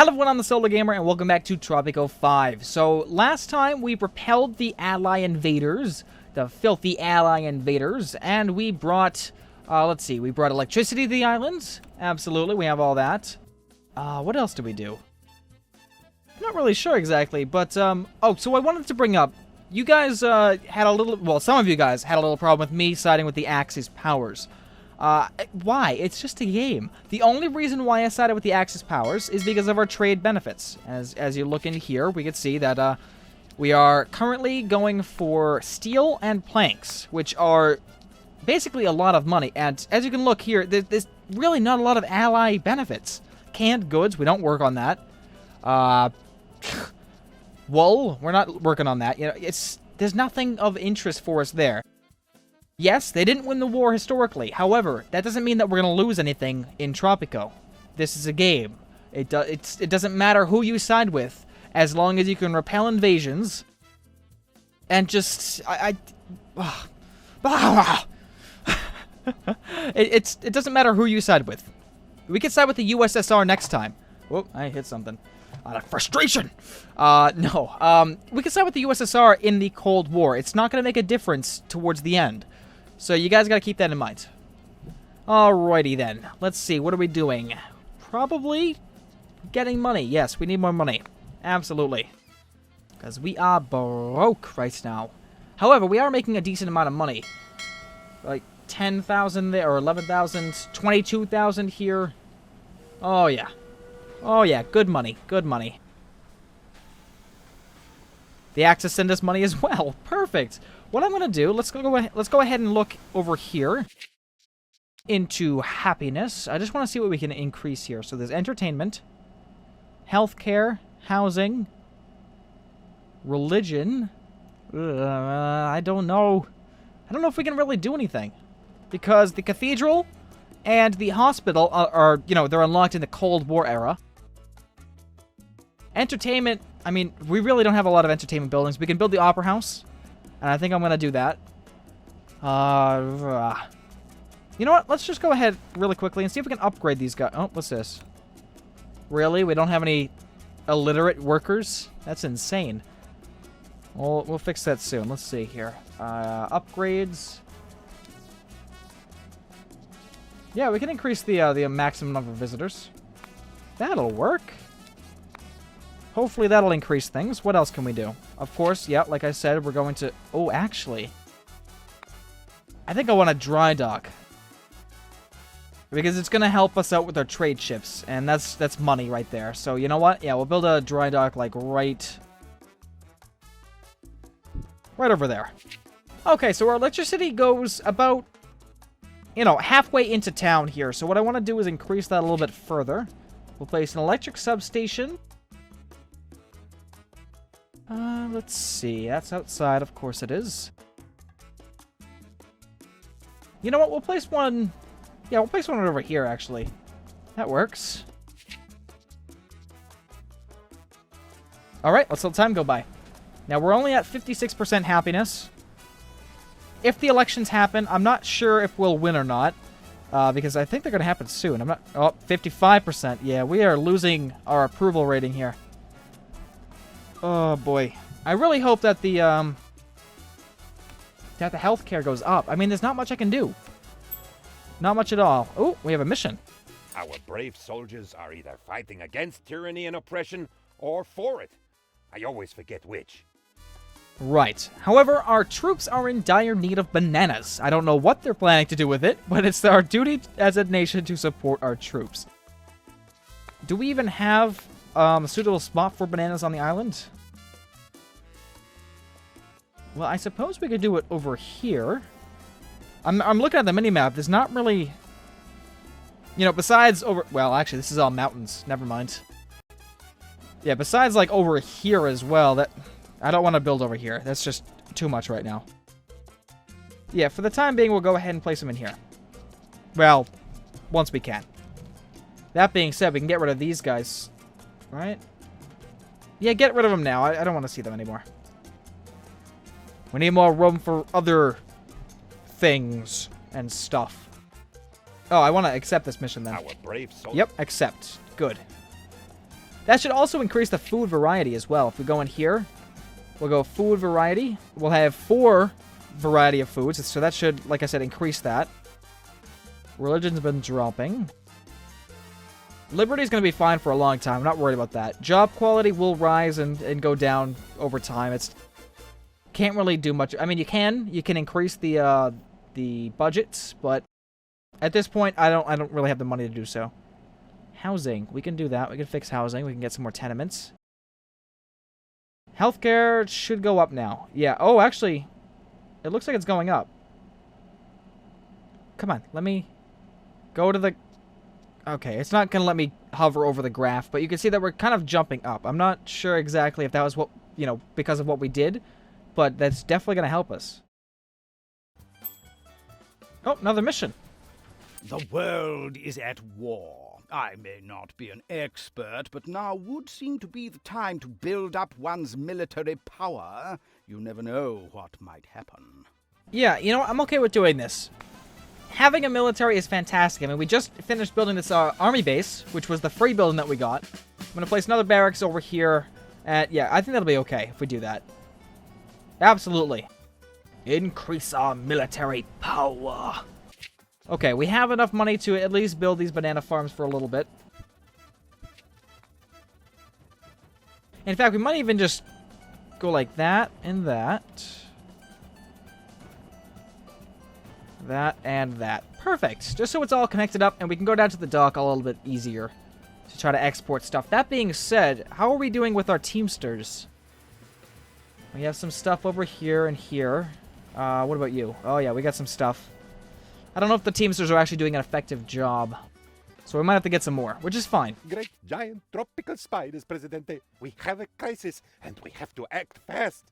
Hello everyone, I'm the Solar Gamer, and welcome back to Tropico 5. So, last time we repelled the ally invaders, the filthy ally invaders, and we brought, let's see, we brought electricity to the islands. Absolutely, we have all that. What else did we do? I'm not really sure exactly, but, oh, so I wanted to bring up, you guys, had a little, well, some of you guys had a little problem with me siding with the Axis powers. Why? It's just a game. The only reason why I sided with the Axis powers is because of our trade benefits. As you look in here, we can see that, we are currently going for steel and planks, which are basically a lot of money. And as you can look here, there's really not a lot of ally benefits. Canned goods, we don't work on that. Wool, we're not working on that. You know, there's nothing of interest for us there. Yes, they didn't win the war historically. However, that doesn't mean that we're going to lose anything in Tropico. This is a game. It doesn't matter who you side with, as long as you can repel invasions. And just... It doesn't matter who you side with. We can side with the USSR next time. Whoop, I hit something. Out of frustration! No. We can side with the USSR in the Cold War. It's not going to make a difference towards the end. So you guys got to keep that in mind. Alrighty then. Let's see. What are we doing? Probably getting money. Yes, we need more money. Absolutely. Because we are broke right now. However, we are making a decent amount of money. Like 10,000 there, or 11,000, 22,000 here. Oh yeah. Oh yeah, good money. Good money. The Axis send us money as well. Perfect. What I'm gonna do, let's go ahead and look over here into happiness. I just want to see what we can increase here. So there's entertainment, healthcare, housing, religion. I don't know. I don't know if we can really do anything, because the cathedral and the hospital are you know, they're unlocked in the Cold War era. Entertainment, I mean, we really don't have a lot of entertainment buildings. We can build the Opera House, and I think I'm going to do that. You know what? Let's just go ahead really quickly and see if we can upgrade these guys. Oh, what's this? Really? We don't have any illiterate workers? That's insane. We'll fix that soon. Let's see here. Upgrades. Yeah, we can increase the maximum number of visitors. That'll work. Hopefully that'll increase things. What else can we do? Of course, yeah, like I said, we're going to... Oh, actually, I think I want a dry dock, because it's going to help us out with our trade ships, and that's money right there. So, you know what? Yeah, we'll build a dry dock, like, right over there. Okay, so our electricity goes about, you know, halfway into town here. So what I want to do is increase that a little bit further. We'll place an electric substation. Let's see. That's outside, of course it is. You know what? We'll place one... Yeah, we'll place one over here, actually. That works. Alright, let's let time go by. Now, we're only at 56% happiness. If the elections happen, I'm not sure if we'll win or not. Because I think they're going to happen soon. I'm not... Oh, 55%. Yeah, we are losing our approval rating here. Oh, boy. I really hope that the healthcare goes up. I mean, there's not much I can do. Not much at all. Oh, we have a mission. Our brave soldiers are either fighting against tyranny and oppression, or for it. I always forget which. Right. However, our troops are in dire need of bananas. I don't know what they're planning to do with it, but it's our duty as a nation to support our troops. Do we even have a suitable spot for bananas on the island? Well, I suppose we could do it over here. I'm looking at the minimap. There's not really... You know, besides over... Well, actually, this is all mountains. Never mind. Yeah, besides, like, over here as well, that... I don't want to build over here. That's just too much right now. Yeah, for the time being, we'll go ahead and place them in here. Well, once we can. That being said, we can get rid of these guys. Right? Yeah, get rid of them now. I don't want to see them anymore. We need more room for other things and stuff. Oh, I want to accept this mission then. Our brave soldiers. Yep, accept. Good. That should also increase the food variety as well. If we go in here, we'll go food variety. We'll have 4 variety of foods, so that should, like I said, increase that. Religion's been dropping. Liberty's going to be fine for a long time. I'm not worried about that. Job quality will rise and go down over time. It's can't really do much. I mean, you can increase the budgets, but at this point, I don't really have the money to do so. Housing, we can do that. We can fix housing. We can get some more tenements. Healthcare should go up now. Yeah. Oh, actually, it looks like it's going up. Come on, let me go to the... Okay, it's not going to let me hover over the graph, but you can see that we're kind of jumping up. I'm not sure exactly if that was what, because of what we did, but that's definitely going to help us. Oh, another mission. The world is at war. I may not be an expert, but now would seem to be the time to build up one's military power. You never know what might happen. Yeah, I'm okay with doing this. Having a military is fantastic. I mean, we just finished building this army base, which was the free building that we got. I'm going to place another barracks over here. And yeah, I think that'll be okay if we do that. Absolutely. Increase our military power. Okay, we have enough money to at least build these banana farms for a little bit. In fact, we might even just go like that and that. That and that. Perfect. Just so it's all connected up and we can go down to the dock a little bit easier to try to export stuff. That being said, how are we doing with our Teamsters? We have some stuff over here and here. What about you? Oh yeah, we got some stuff. I don't know if the Teamsters are actually doing an effective job. So we might have to get some more, which is fine. Great giant tropical spiders, Presidente. We have a crisis, and we have to act fast.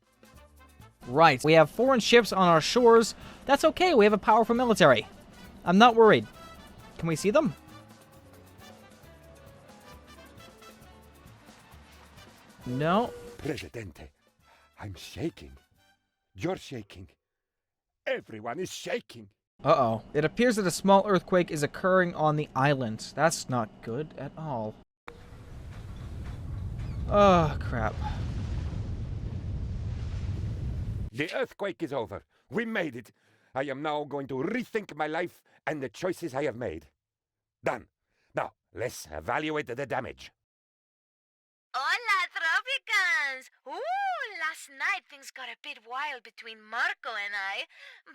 Right. We have foreign ships on our shores. That's okay. We have a powerful military. I'm not worried. Can we see them? No. Presidente, I'm shaking. You're shaking. Everyone is shaking. Uh-oh. It appears that a small earthquake is occurring on the island. That's not good at all. Oh, crap. The earthquake is over. We made it. I am now going to rethink my life and the choices I have made. Done. Now, let's evaluate the damage. Hola, Tropicans! Ooh, last night things got a bit wild between Marco and I.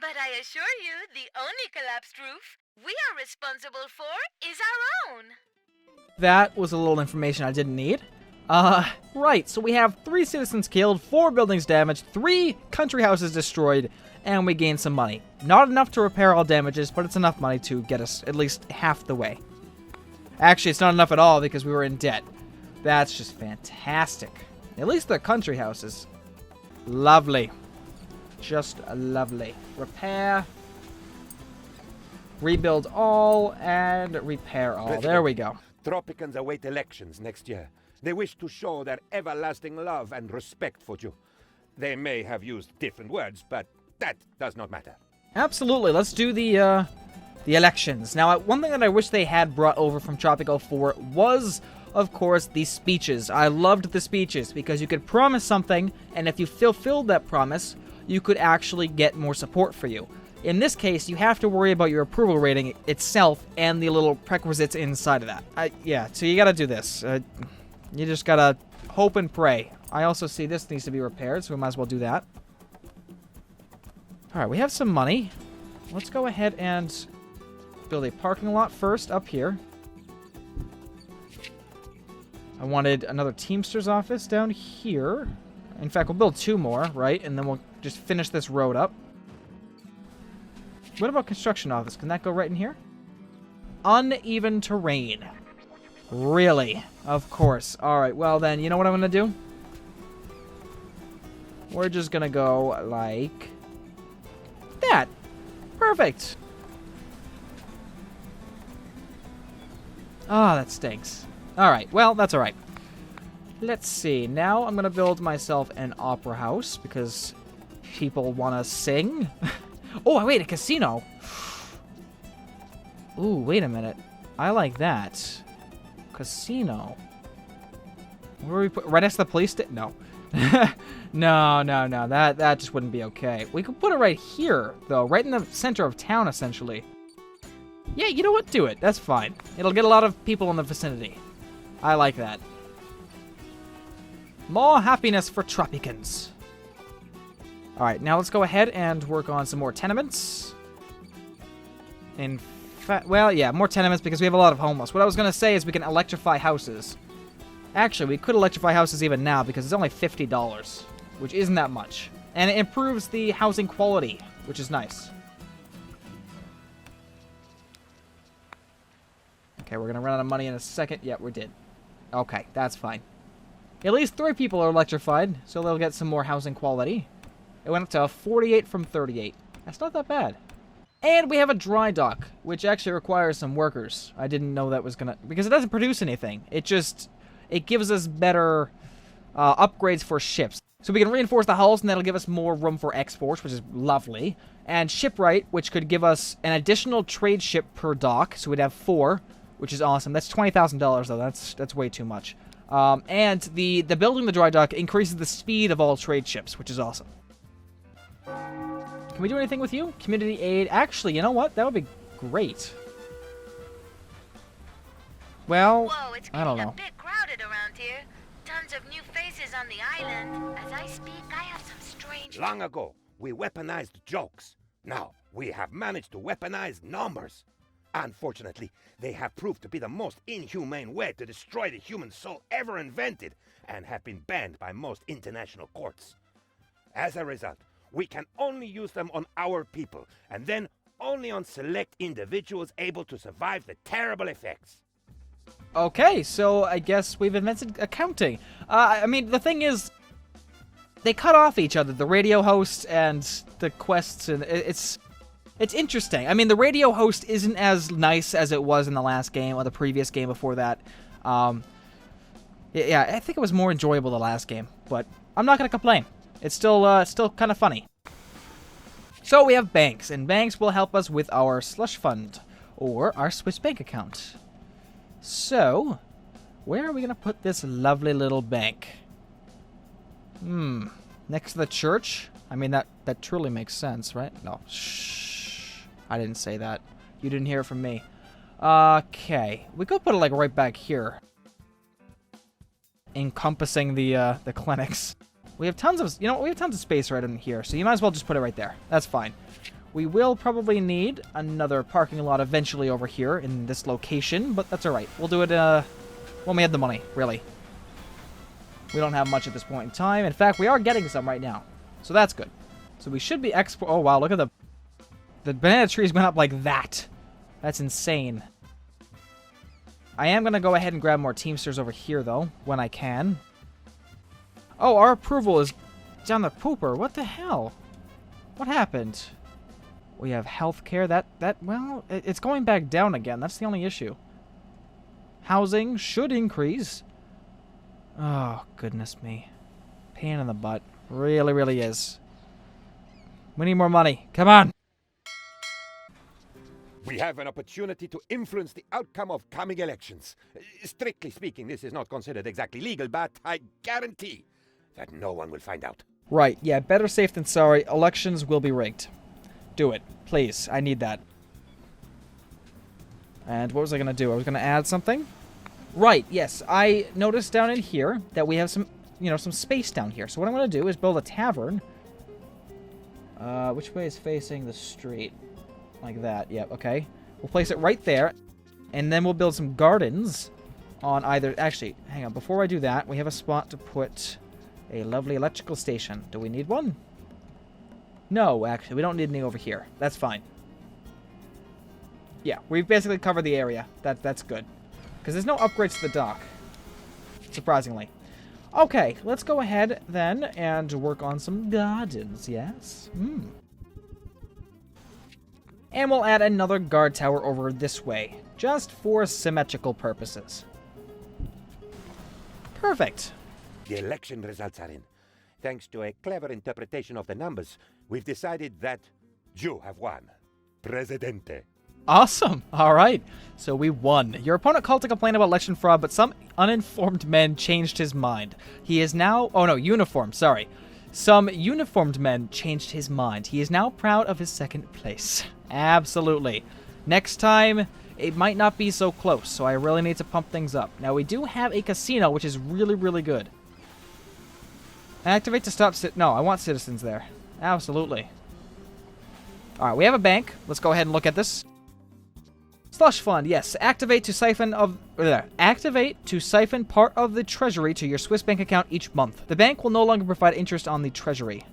But I assure you, the only collapsed roof we are responsible for is our own. That was a little information I didn't need. Right, so we have 3 citizens killed, 4 buildings damaged, 3 country houses destroyed, and we gained some money. Not enough to repair all damages, but it's enough money to get us at least half the way. Actually, it's not enough at all because we were in debt. That's just fantastic. At least the country houses. Lovely. Just lovely. Repair. Rebuild all, and repair all. President, there we go. Tropicans await elections next year. They wish to show their everlasting love and respect for you. They may have used different words, but that does not matter. Absolutely. Let's do the elections. Now, one thing that I wish they had brought over from Tropico 4 was, of course, the speeches. I loved the speeches because you could promise something, and if you fulfilled that promise, you could actually get more support for you. In this case, you have to worry about your approval rating itself and the little prerequisites inside of that. Yeah, so you gotta do this. You just gotta hope and pray. I also see this needs to be repaired, so we might as well do that. Alright, we have some money. Let's go ahead and build a parking lot first up here. I wanted another Teamster's office down here. In fact, we'll build 2 more, right? And then we'll just finish this road up. What about construction office? Can that go right in here? Uneven terrain. Really? Of course. Alright, well then, you know what I'm going to do? We're just going to go like that. Perfect. Ah, that stinks. Alright, well, that's alright. Let's see. Now I'm going to build myself an opera house because people want to sing. Oh, wait, a casino. Ooh, wait a minute. I like that. Casino. Where do we put? Right next to the police station? No. no. That just wouldn't be okay. We could put it right here, though. Right in the center of town, essentially. Yeah, you know what? Do it. That's fine. It'll get a lot of people in the vicinity. I like that. More happiness for Tropicans. Alright, now let's go ahead and work on some more tenements. In fact, well, yeah, more tenements because we have a lot of homeless. What I was going to say is we can electrify houses. Actually, we could electrify houses even now because it's only $50, which isn't that much. And it improves the housing quality, which is nice. Okay, we're going to run out of money in a second. Yeah, we did. Okay, that's fine. At least 3 people are electrified, so they'll get some more housing quality. It went up to 48 from 38. That's not that bad. And we have a dry dock, which actually requires some workers. I didn't know that was going to... Because it doesn't produce anything. It gives us better upgrades for ships. So we can reinforce the hulls, and that'll give us more room for exports, which is lovely. And shipwright, which could give us an additional trade ship per dock. So we'd have 4, which is awesome. That's $20,000, though. That's way too much. And the building the dry dock increases the speed of all trade ships, which is awesome. Can we do anything with you? Community aid. Actually, you know what? That would be great. Well, Whoa, it's I don't getting know. a bit crowded around here. Tons of new faces on the island. As I speak, I have some strange... Long ago, we weaponized jokes. Now, we have managed to weaponize numbers. Unfortunately, they have proved to be the most inhumane way to destroy the human soul ever invented and have been banned by most international courts. As a result, we can only use them on our people, and then only on select individuals able to survive the terrible effects. Okay, so I guess we've invented accounting. I mean, the thing is, they cut off each other, the radio host and the quests, and it's interesting. I mean, the radio host isn't as nice as it was in the last game or the previous game before that. Yeah, I think it was more enjoyable the last game, but I'm not gonna complain. It's still kind of funny. So we have banks, and banks will help us with our slush fund or our Swiss bank account. So, where are we gonna put this lovely little bank? Next to the church? I mean, that truly makes sense, right? No, shh. I didn't say that. You didn't hear it from me. Okay, we could put it like right back here, encompassing the clinics. We have tons of, we have tons of space right in here, so you might as well just put it right there. That's fine. We will probably need another parking lot eventually over here in this location, but that's alright. We'll do it when we have the money, really. We don't have much at this point in time. In fact, we are getting some right now, so that's good. So we should be oh wow, look at the banana trees went up like that. That's insane. I am going to go ahead and grab more Teamsters over here, though, when I can. Oh, our approval is down the pooper. What the hell? What happened? We have healthcare. Well, it's going back down again. That's the only issue. Housing should increase. Oh, goodness me. Pain in the butt. Really, really is. We need more money. Come on. We have an opportunity to influence the outcome of coming elections. Strictly speaking, this is not considered exactly legal, but I guarantee that no one will find out. Right, yeah, better safe than sorry. Elections will be rigged. Do it, please. I need that. And what was I going to do? I was going to add something. Right, yes. I noticed down in here that we have some, some space down here. So what I'm going to do is build a tavern. Which way is facing the street? Like that. Yep, okay. We'll place it right there. And then we'll build some gardens on either... Actually, hang on. Before I do that, we have a spot to put a lovely electrical station. Do we need one? No, actually. We don't need any over here. That's fine. Yeah, we've basically covered the area. That's good. Because there's no upgrades to the dock. Surprisingly. Okay, let's go ahead then and work on some gardens, yes? And we'll add another guard tower over this way, just for symmetrical purposes. Perfect. The election results are in. Thanks to a clever interpretation of the numbers, we've decided that you have won. Presidente. Awesome. All right. So we won. Your opponent called to complain about election fraud, but some uninformed men changed his mind. He is now... Oh, no. Uniformed. Sorry. Some uniformed men changed his mind. He is now proud of his second place. Absolutely. Next time, it might not be so close, so I really need to pump things up. Now, we do have a casino, which is really, really good. Activate to stop... No, I want citizens there. Absolutely. All right, we have a bank. Let's go ahead and look at this. Slush fund, yes. Activate to siphon part of the treasury to your Swiss bank account each month. The bank will no longer provide interest on the treasury.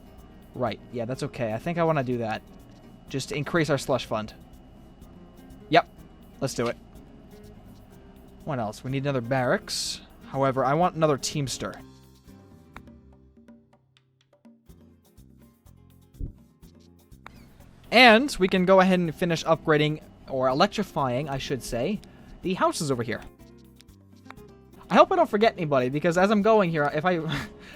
Right, yeah, that's okay. I think I want to do that. Just to increase our slush fund. Yep, let's do it. What else? We need another barracks. However, I want another teamster. And we can go ahead and finish upgrading, or electrifying, I should say, the houses over here. I hope I don't forget anybody, because as I'm going here, if I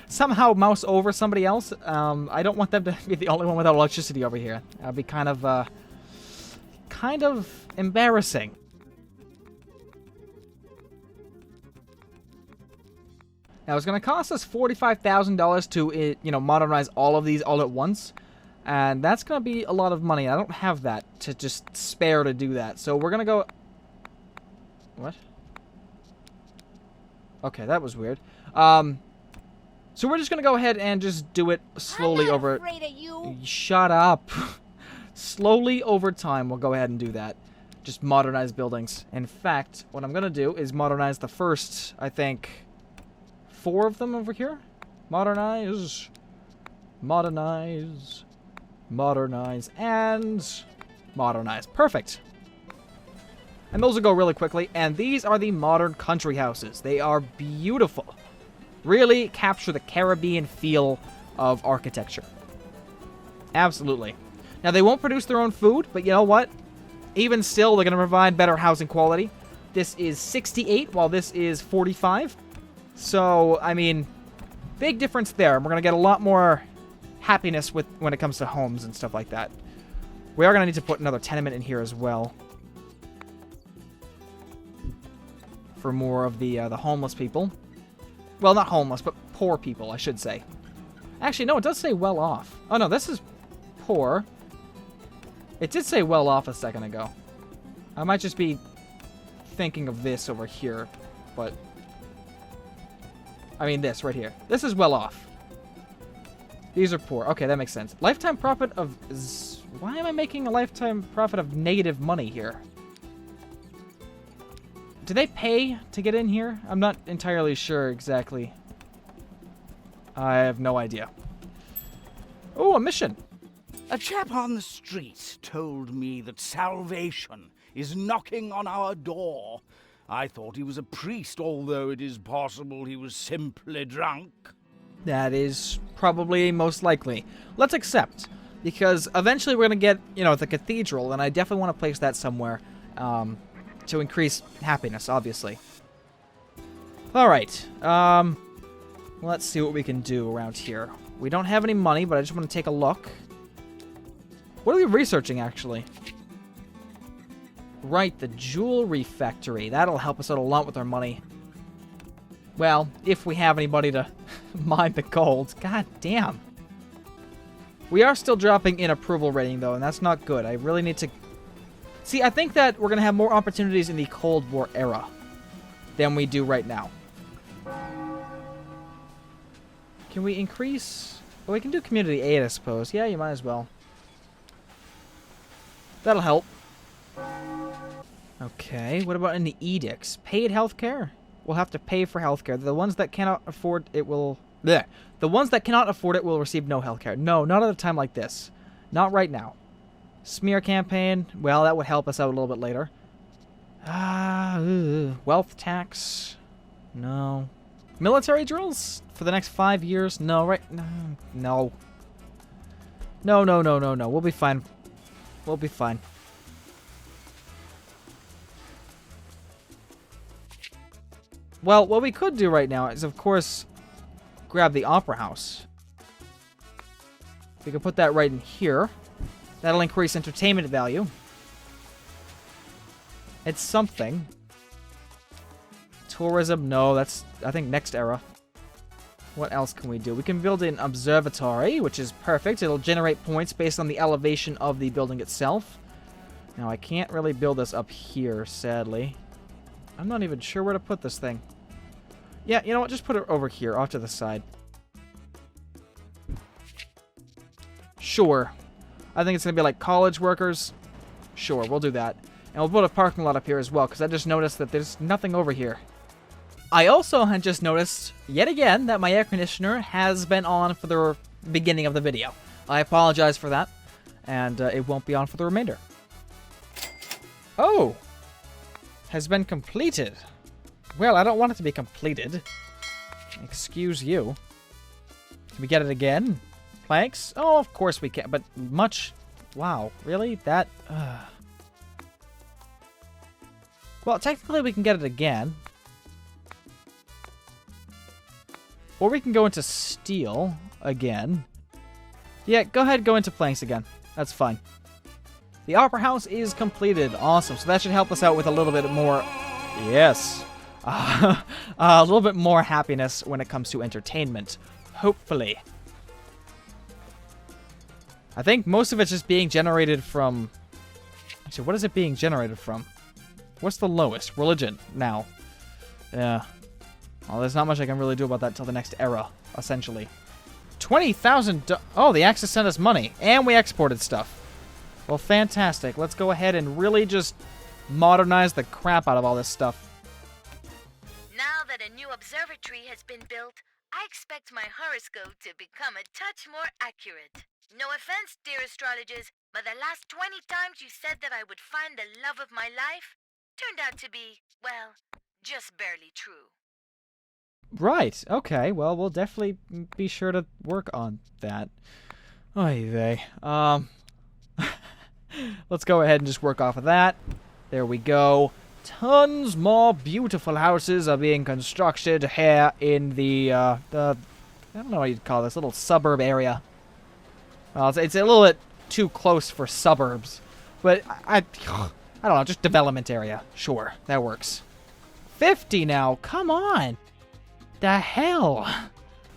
somehow mouse over somebody else, I don't want them to be the only one without electricity over here. That would be kind of embarrassing. Now, it's going to cost us $45,000 to, modernize all of these all at once. And that's going to be a lot of money. I don't have that to just spare to do that. So we're going to go... What? Okay, that was weird. So we're just going to go ahead and just do it slowly over... I'm not afraid of you. Shut up. Slowly over time, we'll go ahead and do that. Just modernize buildings. In fact, what I'm going to do is modernize the first, I think, 4 of them over here. Modernize. Modernize. Modernize, and modernize. Perfect. And those will go really quickly. And these are the modern country houses. They are beautiful. Really capture the Caribbean feel of architecture. Absolutely. Now, they won't produce their own food, but you know what? Even still, they're going to provide better housing quality. This is 68, while this is 45. So, I mean, big difference there. We're going to get a lot more happiness when it comes to homes and stuff like that. We are going to need to put another tenement in here as well. For more of the homeless people. Well, not homeless, but poor people, I should say. Actually, no, it does say well off. Oh, no, this is poor. It did say well off a second ago. I might just be thinking of this over here, but... I mean this right here. This is well off. These are poor. Okay, that makes sense. Lifetime profit of... Why am I making a lifetime profit of negative money here? Do they pay to get in here? I'm not entirely sure exactly. I have no idea. Oh, a mission. A chap on the street told me that salvation is knocking on our door. I thought he was a priest, although it is possible he was simply drunk. That is probably most likely. Let's accept, because eventually we're going to get, the cathedral, and I definitely want to place that somewhere to increase happiness, obviously. All right. Let's see what we can do around here. We don't have any money, but I just want to take a look. What are we researching, actually? Right, the jewelry factory. That'll help us out a lot with our money. Well, if we have anybody to mine the gold. God damn. We are still dropping in approval rating, though, and that's not good. I really need to... See, I think that we're going to have more opportunities in the Cold War era than we do right now. Can we increase... Well, we can do community aid, I suppose. Yeah, you might as well. That'll help. Okay, what about in the edicts? Paid healthcare? We'll have to pay for healthcare. The ones that cannot afford it will... Blech. The ones that cannot afford it will receive no healthcare. No, not at a time like this. Not right now. Smear campaign. Well, that would help us out a little bit later. Wealth tax. No. Military drills for the next 5 years? No, right? No. No. We'll be fine. We'll be fine. Well, what we could do right now is, of course, grab the Opera House. We can put that right in here. That'll increase entertainment value. It's something. Tourism, no, that's, I think, next era. What else can we do? We can build an observatory, which is perfect. It'll generate points based on the elevation of the building itself. Now, I can't really build this up here, sadly. I'm not even sure where to put this thing. Yeah, you know what? Just put it over here, off to the side. Sure. I think it's going to be like college workers. Sure, we'll do that. And we'll put a parking lot up here as well, because I just noticed that there's nothing over here. I also had just noticed, yet again, that my air conditioner has been on for the beginning of the video. I apologize for that, and it won't be on for the remainder. Oh! Has been completed. Well, I don't want it to be completed. Excuse you. Can we get it again? Planks? Oh, of course we can, but much... Wow, really? That... Well, technically we can get it again. Or we can go into steel again. Yeah, go ahead, go into planks again. That's fine. The Opera House is completed. Awesome. So that should help us out with a little bit more... Yes. A little bit more happiness when it comes to entertainment. Hopefully. I think most of it's just being generated from... Actually, what is it being generated from? What's the lowest? Religion. Now. Yeah. Well, there's not much I can really do about that till the next era, essentially. 20,000... Oh, the Axis sent us money. And we exported stuff. Well, fantastic. Let's go ahead and really just modernize the crap out of all this stuff. Now that a new observatory has been built, I expect my horoscope to become a touch more accurate. No offense, dear astrologers, but the last 20 times you said that I would find the love of my life turned out to be, well, just barely true. Right. Okay. Well, we'll definitely be sure to work on that. Oy vey. Let's go ahead and just work off of that. There we go. Tons more beautiful houses are being constructed here in the I don't know what you'd call this, little suburb area. Well, it's a little bit too close for suburbs. But I don't know, just development area. Sure, that works. 50 now, come on. The hell?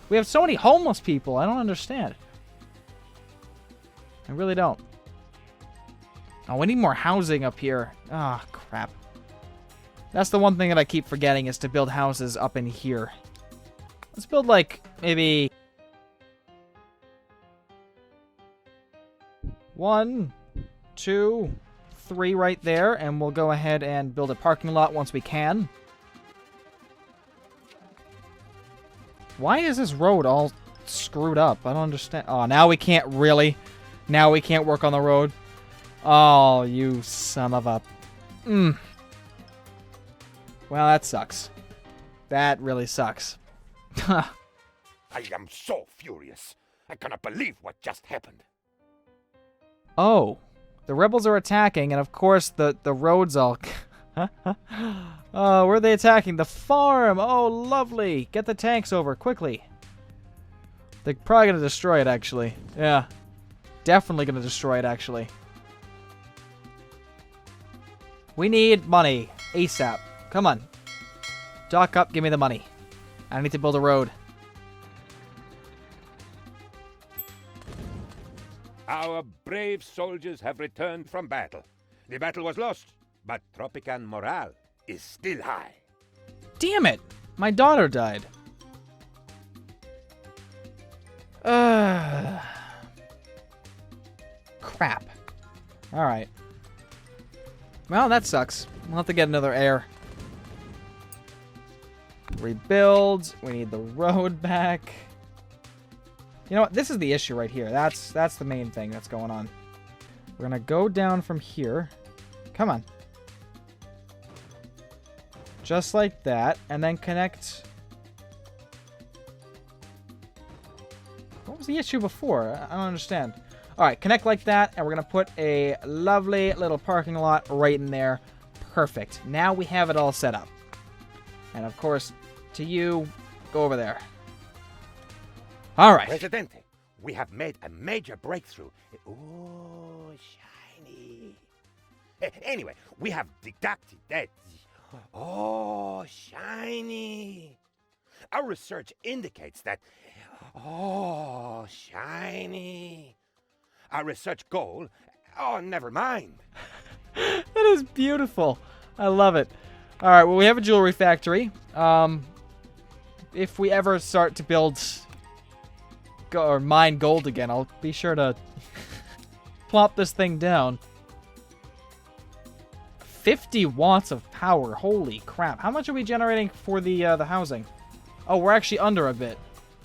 We have so many homeless people, I don't understand. I really don't. Oh, we need more housing up here. Ah, oh, crap. That's the one thing that I keep forgetting is to build houses up in here. Let's build, like, maybe... 1, 2, 3 right there, and we'll go ahead and build a parking lot once we can. Why is this road all screwed up? I don't understand. Oh, now we can't really... Now we can't work on the road. Oh, you son of a... Well, that sucks. That really sucks. I am so furious. I cannot believe what just happened. Oh, the rebels are attacking, and of course the roads all... Oh, where are they attacking? The farm! Oh, lovely! Get the tanks over, quickly. They're probably going to destroy it, actually. Yeah. Definitely going to destroy it, actually. We need money. ASAP. Come on. Dock up, give me the money. I need to build a road. Our brave soldiers have returned from battle. The battle was lost, but Tropican morale is still high. Damn it! My daughter died. Crap. Alright. Well, that sucks. We'll have to get another heir. Rebuild. We need the road back. You know what? This is the issue right here. That's the main thing that's going on. We're gonna go down from here. Come on. Just like that. And then connect... What was the issue before? I don't understand. Alright, connect like that. And we're gonna put a lovely little parking lot right in there. Perfect. Now we have it all set up. And of course, to you, go over there. Alright. Presidente, we have made a major breakthrough. Oh, shiny. Anyway, we have deducted that. Oh, shiny. Our research indicates that. Oh, shiny. Our research goal. Oh, never mind. That is beautiful. I love it. All right, well, we have a jewelry factory. If we ever start to build or mine gold again, I'll be sure to plop this thing down. 50 watts of power. Holy crap. How much are we generating for the housing? Oh, we're actually under a bit.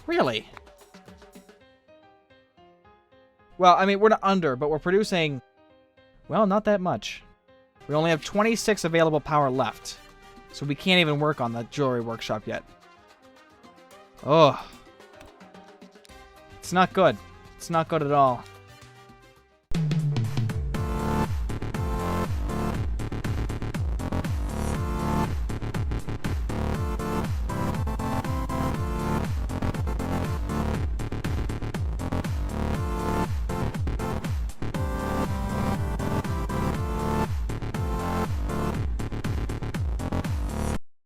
Really? Well, I mean, we're not under, but we're producing, well, not that much. We only have 26 available power left. So we can't even work on the jewelry workshop yet. Oh. It's not good. It's not good at all.